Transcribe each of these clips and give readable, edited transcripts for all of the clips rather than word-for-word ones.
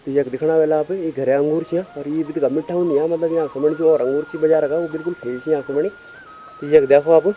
तो ये दिखना वाला आप ये घरे अंगूर छे और ये भी मीठा नहीं है, मतलब यहाँ समझ जो और अंगूर ची बजा रखा वो बिल्कुल फेस यहाँ समझ। तो ये देखो आप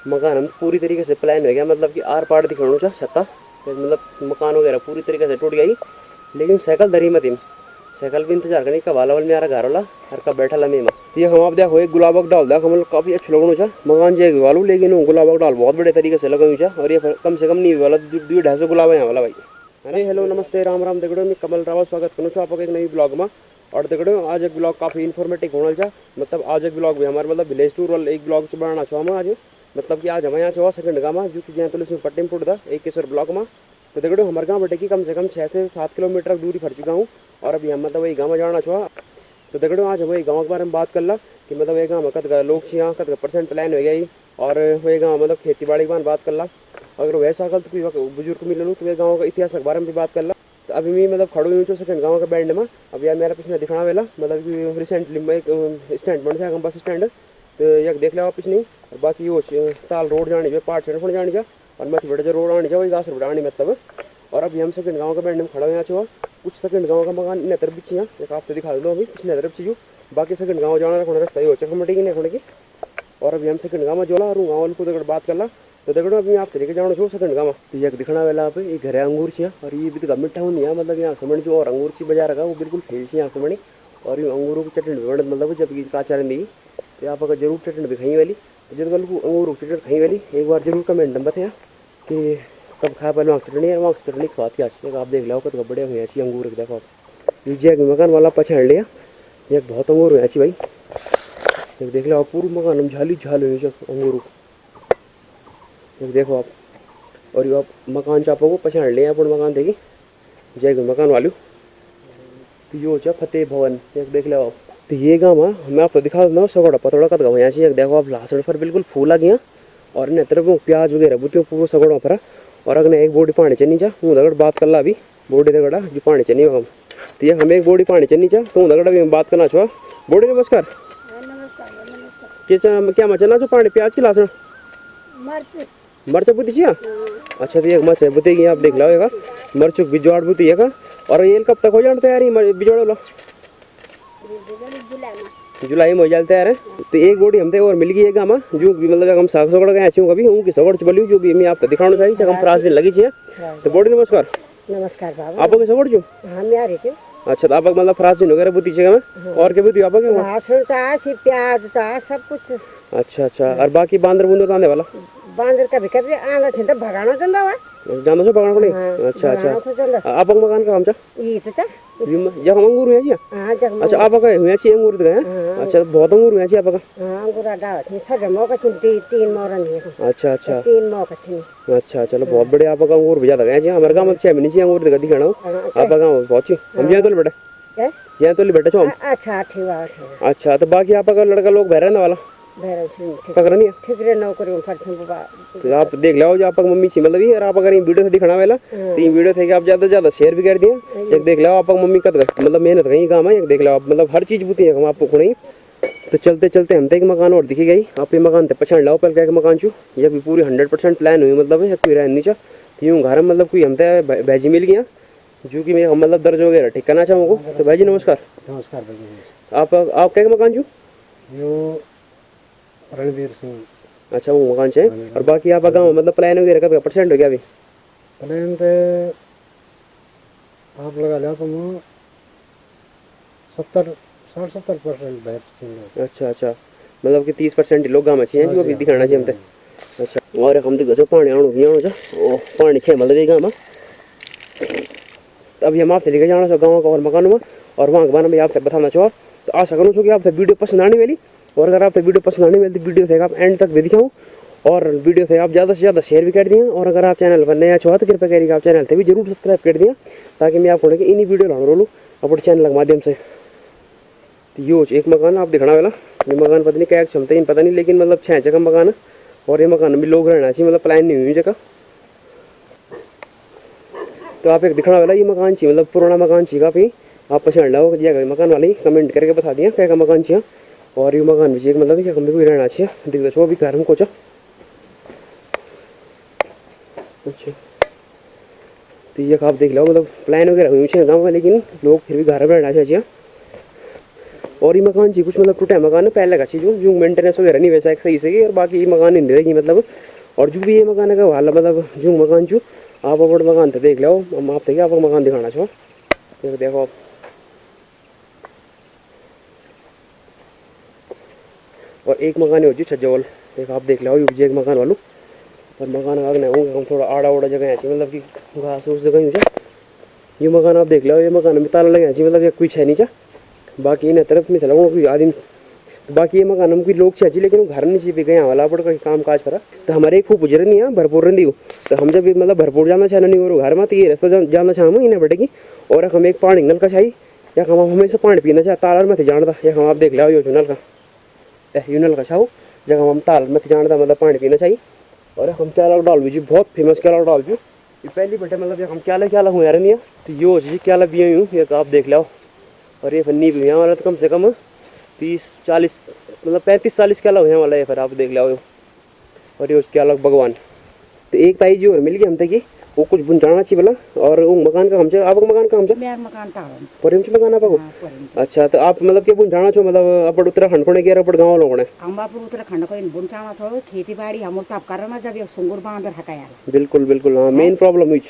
मकान हम पूरी तरीके से प्लान हो गया, मतलब कि आर पार दिखाणु चा छत्ता, तो मतलब मकान वगैरह पूरी तरीके से टूट गई। लेकिन साइकिल धरी मत इन साइकिल भी इंतजार करनी कब वाला वाल मेरा घर वाला हर का बैठा ला में। ये हम आप देखो एक गुलाबक डाल देखो मतलब काफी अच्छा लगनू चा मकान जे वालू, लेकिन गुलाबक डाल बहुत बड़े तरीके से लगनू चा और ये कम से कम नहीं वाला 250 गुलाब है यहाँ वाला भाई। अरे हेलो नमस्ते राम राम देखो मैं कमल रावत स्वागत करूँ छो आपको एक नई ब्लॉग में। और देखो आज एक ब्लॉग काफ़ी इन्फॉर्मेटिव होना चा, मतलब आज एक ब्लॉग भी हमारे मतलब विलेज टूर वाला एक ब्लॉग से बनाना छो हम आज, मतलब कि आज हम यहाँ छो सेकंड गाँव में जो कि जहाँ तुलसी पट्टी में पुट था एक केसर ब्लॉक में। तो देखो हमारे गाँव बेटे की कम से कम 6 से 7 किलोमीटर दूरी फर चुका हूँ और अभी हम मतलब वही गाँव में जाना छो। तो देखो आज वही गाँव के बारे में बात कर ला कि मतलब ये गाँव में कत लोग यहाँ कत % प्लान हो गई और वही गाँव मतलब खेती बाड़ी के बारे में बात कर ला। अगर वैसा कल तो कोई बुजुर्ग मिले तो वे गाँव का इतिहास के बारे में भी बात कर ला। तो अभी मैं मतलब खड़ो हुई हूँ सेकंड गाँव के बैंड में। अब यार मेरा पिछले दिखाना वाला मतलब कि रिसेंटली मैं एक स्टैंड बन जाएगा बस स्टैंड, तो यह देख लो पिछली और बाकी वो ताल रोड जानी जो पार्ट सेंड जानी जा और मत बड़े जो रोड आनी जा वही गाँव से आनी मतलब। और अभी हम सेकंड गाँव के बैंड में खड़ा हुआ छो, कुछ सेकंड गाँव का मकान इन तरफ भी एक आपसे दिखा दो अभी पिछले तरफ चीजू बाकी सेकंड गाँव जाना रखना रास्ता ही हो चकमटी की नहीं की। और अभी हम सेकंड गाँव में जोला और गाँव को देखो बात कर ला। तो देखो अभी आप तरीके जानो छो सेकंड गाँव तो ये दिखना वाला आप ये घरे अंगूर छे और ये भी मीठा नहीं है, मतलब यहाँ समझ जो और अंगूर ची बजा रखा वो बिल्कुल फेस यहाँ समझ। और ये अंगूरों की चटनी भी मतलब जब काचा रही तो आप अगर जरूर चटनी भी खाई वाली तो जब अंगूर की चटनी खाई वाली एक बार जरूर कमेंट नंबर बताया कि कब खा पहले वहाँ चटनी है वहाँ चटनी खवाती आज आप देख लो कब बढ़िया हुई अच्छी अंगूर देखो आप ये जैक मकान वाला पछाड़ लिया एक बहुत अंगूर हुई अच्छी भाई एक देख लो आप पूरा मकान हम झाली झाल हुई अंगूर एक देखो आप। और ये आप मकान चापो को पछाड़ लिया अपन मकान देखी जय मकान वालू तो यो चा फतेह भवन एक देख लो आप। तो ये गाँव मैं आपको दिखा दूँ सगोड़ा पतोड़ा कत गाँव यहाँ से देखो आप लहसुन पर बिल्कुल फूल आ गया और इन तरफ प्याज वगैरह बुतियों पूरा सगोड़ा पर और अगर एक बोडी पानी चनी चा हूँ दगड़ बात कर ला अभी बोडी दगड़ा जो पानी चनी हम तो ये हमें एक बोडी पानी चनी चा तो दगड़ अभी बात करना छो बोडी नमस्कार क्या मचना छो पानी प्याज की लहसुन मरचा बुती छिया अच्छा तो एक मर्च बुतेगी आप देख लो मरचुक बिजवाड़ बुती है का। और ये कब तक हो जाना तैयारी बिजवाड़ वाला जुलाई में हो जाता तैयार है। तो एक बोडी हमसे और मिल गई है गाँव जो मतलब हम साग सगड़ गए अच्छी कभी उनकी सगड़ बोली जो भी मैं आपको दिखाना चाहिए जब हम फ्रांस में लगी छे। तो बोडी नमस्कार नमस्कार आप सगड़ जो अच्छा तो आप मतलब फ्रांस वगैरह बुती छे और क्या बुती आप प्याज सब कुछ अच्छा और बाकी बांदर बुंदर आने वाला बांदर कभी कभी आना थे तो भगाना चंदा हुआ जानो छो पकड़ पड़ी अच्छा आप मकान का हमचा ये तो जब अंगूर हुआ जी अच्छा आप हुआ छी अंगूर गए अच्छा बहुत अंगूर हुआ छी आप अंगूर डाल थी सगे मौका थी 3 मोरन है अच्छा 3 मौका थी अच्छा चलो बहुत बढ़िया आप अंगूर भी ज्यादा गए जी हमारे गांव में 6 महीने से अंगूर दिखाना आप गांव पहुंची हम यहाँ तो बेटा यहाँ तो बेटा छो अच्छा ठीक अच्छा तो बाकी आप लड़का लोग बह रहने वाला पकड़नी ठिकरे नौकरी तो आप देख लो जो आप मम्मी छी मतलब और आप अगर ये वीडियो से दिखाना वाला तो ये वीडियो थे कि आप ज्यादा से ज्यादा शेयर भी कर दिए एक देख लो आप मम्मी का मतलब मेहनत कहीं काम है एक देख लो आप मतलब हर चीज बुती है हम आपको खुणी। तो चलते चलते हम तो एक मकान और दिखी गई आप ये मकान तो पछाड़ लो पहले क्या मकान छू ये भी पूरी 100% प्लान हुई मतलब कोई रह नीचा तो यूँ घर में मतलब कोई हम तो भाजी मिल गया जो कि मैं मतलब दर्ज वगैरह ठीक करना चाहूँगा। तो भाई जी नमस्कार आप क्या मकान छू रणवीर सिंह अच्छा वो मकान चाहिए और बाकी आप गाँव मतलब प्लान वगैरह का % हो गया अभी प्लान पे आप लगा लो तुम 70-70% बैठ। अच्छा मतलब कि 30% लोग गाँव में चाहिए जो अभी दिखाना चाहिए हमसे अच्छा। और हम तो गजो पानी आना ओ पानी छे मतलब ये गाँव में अभी हम आपसे लेके जाना गाँव का और मकान में और वहाँ के बारे में आपसे बताना चाहो। तो आशा करूँ कि आपसे वीडियो पसंद आने वाली और अगर आपको वीडियो पसंद आने वाली तो वीडियो थे आप एंड तक भी दिखाऊँ और वीडियो थे आप ज़्यादा से ज़्यादा शेयर भी कर दिए और अगर आप चैनल पर नया छो तो कृपया करिए आप चैनल से भी जरूर सब्सक्राइब कर दिया ताकि मैं आपको इन्हीं वीडियो लाना रोलूँ अपने चैनल के माध्यम से। तो यो एक मकान आप दिखाना वाला ये मकान पता नहीं क्या क्षमता पता नहीं लेकिन मतलब 6 जगह मकान है और ये मकान में लोग रहना चाहिए मतलब प्लान नहीं हुई जगह। तो आप एक दिखाना वाला ये मकान चाहिए मतलब पुराना मकान चाहिए काफ़ी आप पछाड़ लो मकान वाले कमेंट करके बता दिया क्या का मकान चाहिए और ये मकान भी चाहिए मतलब क्या कोई रहना चाहिए देख दो भी घर हमको अच्छा। तो ये आप देख लो मतलब प्लान वगैरह हुई है गाँव में, लेकिन लोग फिर भी घर में रहना चाहिए। और ये मकान जी कुछ मतलब टूटा मकान है पहले का चीज़ जो मेंटेनेंस वगैरह नहीं वैसा एक सही से, और बाकी ये मकान नहीं रहेगी मतलब। और जो भी ये मकान का हाल मतलब जो मकान जो आप अपने मकान तो देख लो, हम आप देखिए आपको मकान दिखाना चाहो। देखो आप और एक मकान हो जी छज्जावल, देखो आप देख लो ये एक मकान वालू। और मकान आगने होंगे हम थोड़ा आड़ा उड़ा जगह है मतलब कि घास उस जगह ही। ये मकान आप देख लो, ये मकान में ताला लगे मतलब ये कुछ है नहीं चा, बाकी इन तरफ में चला कोई आदमी। बाकी ये मकान हम कोई लोग चाहिए लेकिन वो घर नहीं भी गए वाला पड़ कहीं काम काज करा। तो हमारे एक फूफू नहीं है भरपूर रही, तो हम जब मतलब भरपूर जाना चाहना नहीं और घर में, तो ये रास्ता जाना चाह इन्हें बैठेगी। और हम एक पानी नल का चाहिए या हम हमेशा पानी पीना चाहे ताल में जानता या हम आप देख लो यो नल का यूनल का छाऊ जगह हम ताल में जानता मतलब पानी पीना चाहिए। और हम क्या डाल भी जी बहुत फेमस क्या डाल भी ये पहली बेटे मतलब हम क्या हुआ यार नहीं है। तो यो जी क्या भी हूँ ये आप देख लो। और ये फन्नी भी यहाँ वाला तो कम से कम 30-40 मतलब 35-40 क्या हुए वाला है फिर आप देख लो। और ये क्या अलग भगवान। तो एक ताई जी और मिल गई हम तक वो कुछ बुझाना चाहिए बोला। और वो मकान का हमसे आपका मकान का हमसे मेरा मकान था परिम से मकान आपको। अच्छा तो आप मतलब क्या बुझाना छो मतलब अपन उत्तराखंड को क्या अपन गाँव लोगों ने हम बापुर उत्तराखंड को बुनचाना थोड़ा खेती बाड़ी हम तब करना जब ये सुंगुर बांध हटाया। बिल्कुल बिल्कुल हाँ मेन प्रॉब्लम हुई।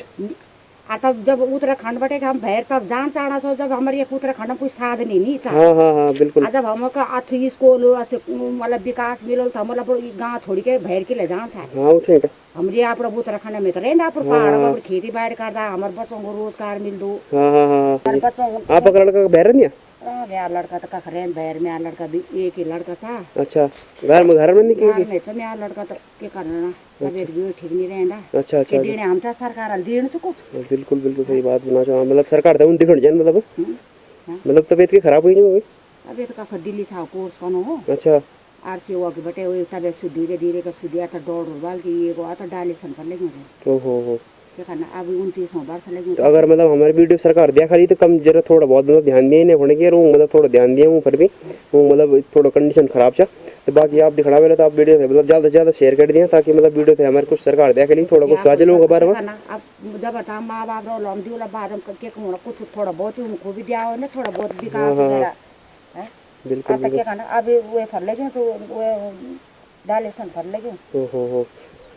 तब जब उत्तराखंड बटे हम भैर तब जान चाहना सो जब हमारे ये उत्तराखंड में कोई साधन ही नहीं था। हाँ बिल्कुल। जब हमका अथी स्कूल मतलब विकास मिलो था मतलब गाँव छोड़ के भैर के ले जान था। हाँ ठीक है हमारे आप उत्तराखंड में तो रहे आप पहाड़ पर खेती बाड़ी करता हमारे बच्चों को रोजगार मिल दो। हाँ बच्चों आपका लड़का बहर नहीं है मेरा लड़का तो कखरे बहर में लड़का भी एक ही लड़का था। अच्छा घर में नहीं घर में तो मेरा लड़का तो क्या करना तबियत भी ठीक नहीं रहना। अच्छा अच्छा देने हम सरकार देने तो कुछ बिल्कुल बिल्कुल सही बात बना चाहो मतलब सरकार तो दिखण जाए मतलब तबियत की खराब हुई नहीं तबियत का दिल्ली था कोर्स कौन हो। अच्छा आरसीओ के बटे वो तबियत धीरे धीरे का सुधी आता दौड़ उड़वाल की ये आता डायलिसन कर लेंगे। ओहो क्या करना अब 29 वर्ष लगे। तो अगर मतलब हमारे वीडियो सरकार दिया खाली तो कम जरा थोड़ा बहुत मतलब ध्यान दिए नहीं होने की मतलब थोड़ा ध्यान दिया हूँ फिर भी वो मतलब थोड़ा कंडीशन खराब था। तो बाकी आप दिखा वाले तो आप वीडियो से मतलब ज़्यादा से ज़्यादा शेयर कर दिया ताकि मतलब वीडियो से हमारे कुछ सरकार दिया खाली थोड़ा कुछ साझे लोगों के बारे में। अब जब हटा माँ बाप रो लम्बी वाला बाद हम कुछ थोड़ा बहुत उनको भी दिया हो ना थोड़ा बहुत विकास वगैरह है। बिल्कुल क्या करना अभी वो फर लगे तो वो डायलिसन फर लगे। हो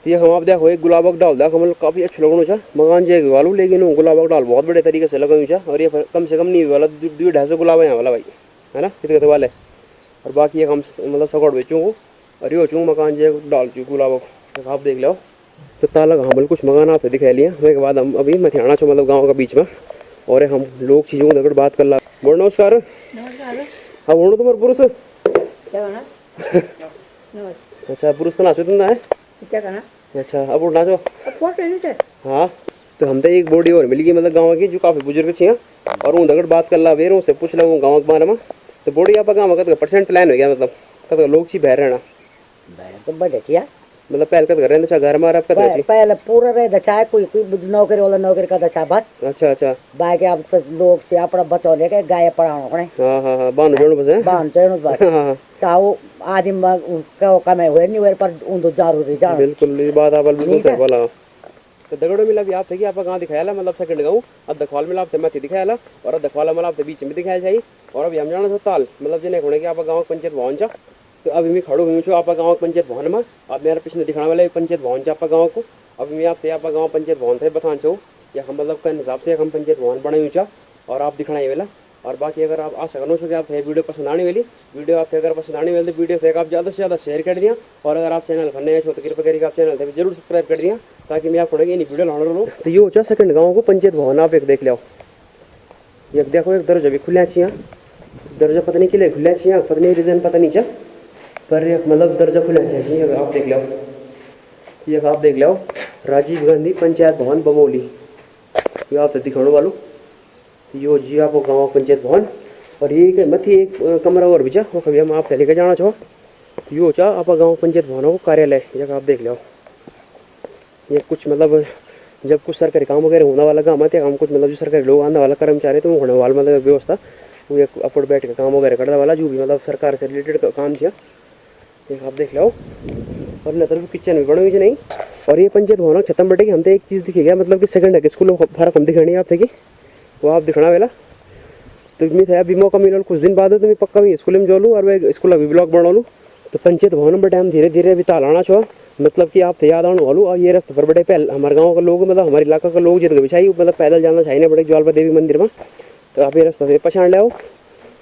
ये हम आप देखो एक गुलाबक डाल दा मतलब काफ़ी अच्छा लगना था मकान जे वालू लेकिन वो गुलाबक डाल बहुत बड़े तरीके से लगा था। और ये कम से कम नहीं वाला 250 गुलाब यहाँ वाला भाई है ना कितने वाले। और बाकी एक हम मतलब सगड़ बेचूँ और ये चूँ मकान जे डाल चूँ गुलाबक आप देख लो। तो ताला हाँ मतलब कुछ मकान आपसे दिखा लिया उसके बाद हम अभी मथियाना छो मतलब गाँव का बीच में। और हम लोग चीज़ों को बात कर ला बोल नमस्कार। हाँ बोलो तुम्हारे पुरुष अच्छा पुरुष का नाचो तुम है अच्छा अब उठना जो हाँ। तो हम तो एक बॉडी और मिल गई मतलब गाँव की जो काफ़ी बुजुर्ग थी और वो दगड़ बात कर ला वेर उनसे पूछ ला वो गाँव के बारे में। तो बॉडी आप गाँव में परसेंट प्लान हो गया मतलब कद लोग ची बहर रहना तो बड़े किया मतलब पहले कद घर रहने घर में आप पहले पूरा रहे दचाए कोई नौकरी वाला नौकरी का दचा बस। अच्छा अच्छा बाकी अब तो लोग से अपना बच्चों लेके गाय पढ़ाओ हाँ बांध जोड़ बस बांध चढ़ बस चाहो आदमी कमे हुए नहीं हुए पर उन तो जरूरी जान बिल्कुल ये बात आप बिल्कुल सही बोला। तो दगड़ो मिला भी आप थे कि आप गाँव दिखाया मतलब सेकंड गाँव अब दखवाल मिला आपसे मैं दिखाया और अब दखवाला मिला आपसे बीच में दिखाया चाहिए। और अभी हम जाना ताल मतलब जिन्हें होने कि आप गाँव पंचायत भवन चा। तो अभी मैं खड़ो हुई छो आप गाँव पंचायत भवन में आप मेरे पीछे दिखाने वाले पंचायत भवन चा आप गाँव को। अभी मैं आपसे आप गाँव पंचायत भवन से बताना चाहूँ या हम मतलब के हिसाब से हम पंचायत भवन बनाई हुई चा और आप दिखाना वाला। और बाकी अगर आप आ सकनो कि आप वीडियो पसंद आने वाली वीडियो आपसे अगर पसंद आने वाली तो वीडियो से आप ज़्यादा से ज़्यादा शेयर कर दिया। और अगर आप चैनल पर नए हो तो कृपया करके आप चैनल से जरूर सब्सक्राइब कर दिया ताकि मैं आपको नहीं वीडियो लाना लो। तो ये हो सेकंड गाँव को पंचायत भवन आप एक देख लो। एक देखो एक दरवाजा भी खुलिया छिया दरवाजा पता नहीं के लिए खुलिया छिया पता नहीं रीजन पता नहीं चा पर एक मतलब दरवाजा खुलिया चाहिए आप देख लो। ये आप देख लो राजीव गांधी पंचायत भवन बमोली ये आप दिखाने वालों यो जी आप गाँव पंचायत भवन। और ये मथी एक कमरा और भी चा वो कभी हम आप लेकर जाना चाहो यो चा आप गाँव पंचायत भवन को कार्यालय जगह आप देख लो। ये कुछ मतलब जब कुछ सरकारी काम वगैरह होने वाला काम आते हम कुछ मतलब जो सरकारी लोग आने वाला कर्मचारी तो वो होने वाला मतलब व्यवस्था वो एक अपर बैठ के काम वगैरह करने वाला जो भी मतलब सरकार से रिलेटेड काम किया। एक आप देख लो। और न तरफ किचन भी बनो नहीं। और ये पंचायत भवन छतम बटे कि हम तो एक चीज़ दिखी गया मतलब कि सेकंड है कि स्कूल फर्क हम दिखानी है आप थे कि वो आप दिखाना वेला तो मैं था अभी मौका मिला कुछ दिन बाद तो मैं पक्का भी स्कूल में जो लूँ और वह स्कूल अभी ब्लॉग बना लूँ। तो पंचायत भवन बटे हम धीरे धीरे अभी तालाना छो मतलब कि आप थे याद आने वालू। और ये रास्ते पर बड़े पहले हमारे गाँव का लोग मतलब हमारे इलाका का लोग जितने बिछाई मतलब पैदल जाना चाहिए ना बड़े ज्वालपा देवी मंदिर में। तो आप ये रास्ते से पछाड़ ले आओ।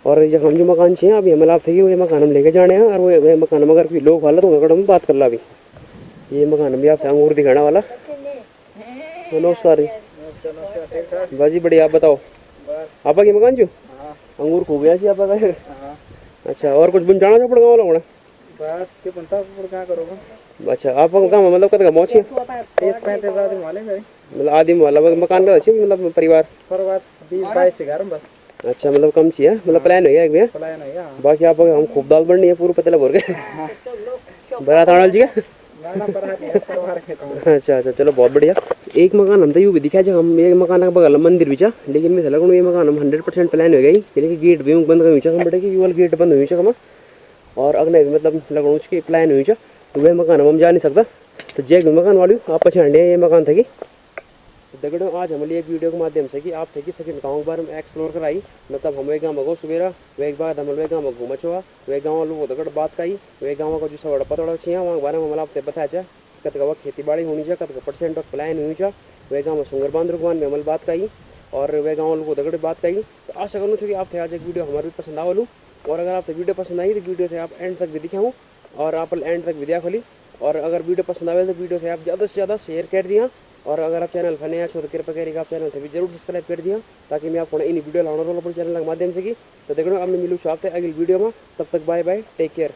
और जब हम जो मकान चाहिए अभी हमें आप थे कि वो मकान हम लेके जाने हैं और वो मकान में अगर कोई लोग वाला तो अगर हम बात कर ला अभी ये मकान भी आप अंगूर दिखाने वाला। नमस्कार जी बाजी बढ़िया आप बताओ आपा की मकान जो अंगूर खूब गया छी आपा का। अच्छा और कुछ बुन जाना जो पड़ गाँव लोग बात के बनता पर क्या करोगे। अच्छा आप काम मतलब कद का पहुंची 30-35 आदमी वाले मेरे मतलब आदमी वाला मकान का अच्छी मतलब परिवार पर बात 20-22 घर बस। अच्छा मतलब कम चाहिए मतलब प्लान हो गया एक भैया प्लान है यार बाकी आप हम खूब दाल बढ़नी है पूरा पतला भर के बरात आना जी का। ना पर है परिवार के काम। अच्छा अच्छा चलो बहुत बढ़िया। एक मकान हम तो यूँ भी दिखा जब हम एक मकान का बगल मंदिर भी लेकिन मैं लगा ये मकान हम 100% प्लान हो गई यानी गेट भी बंद हुई बटे कि यूल गेट बंद हुई हम और अगले भी मतलब लगना उसकी प्लान हुई तो वह मकान हम जा नहीं सकता। तो जय मकान वाली आप पछाड़ लिया ये मकान था कि दगड़ों आज हमारे एक वीडियो के माध्यम से कि आप थे कि सेकंड गाँव के बारे में एक्सप्लोर कराई मतलब हम एक गाँव में गो सवेरा वह एक बाद हम वह गाँव में घूमा छुआ वह गाँव वालों दगड़ बात कही वह गाँव का जो सब पतड़ा छिया वहाँ के बारे में आपसे बताया कत का खेती बाड़ी होनी चाहिए कत का % ऑफ प्लान हुई चाहिए वह गाँव में सुंगर बांध रुकवान में अमल बात कही और वह गाँव वालों को दगड़ बात कही। तो आशा करूँ कि आप थे आज एक वीडियो हमारे भी पसंद आवलू और अगर आपसे वीडियो पसंद आई तो वीडियो से आप एंड तक भी दिखाऊँ और आप एंड तक भी खोली और अगर वीडियो पसंद आए तो वीडियो से आप ज़्यादा से ज़्यादा शेयर कर दिया और अगर आप चैनल पर नया छो तो कृपया करिएगा आप चैनल से भी जरूर सब्सक्राइब कर दिया ताकि मैं आपको इन वीडियो लाने वाला चैनल के माध्यम से की। तो देखो अब मैं मिलूँ आपसे अगली वीडियो में तब तक बाय बाय टेक केयर।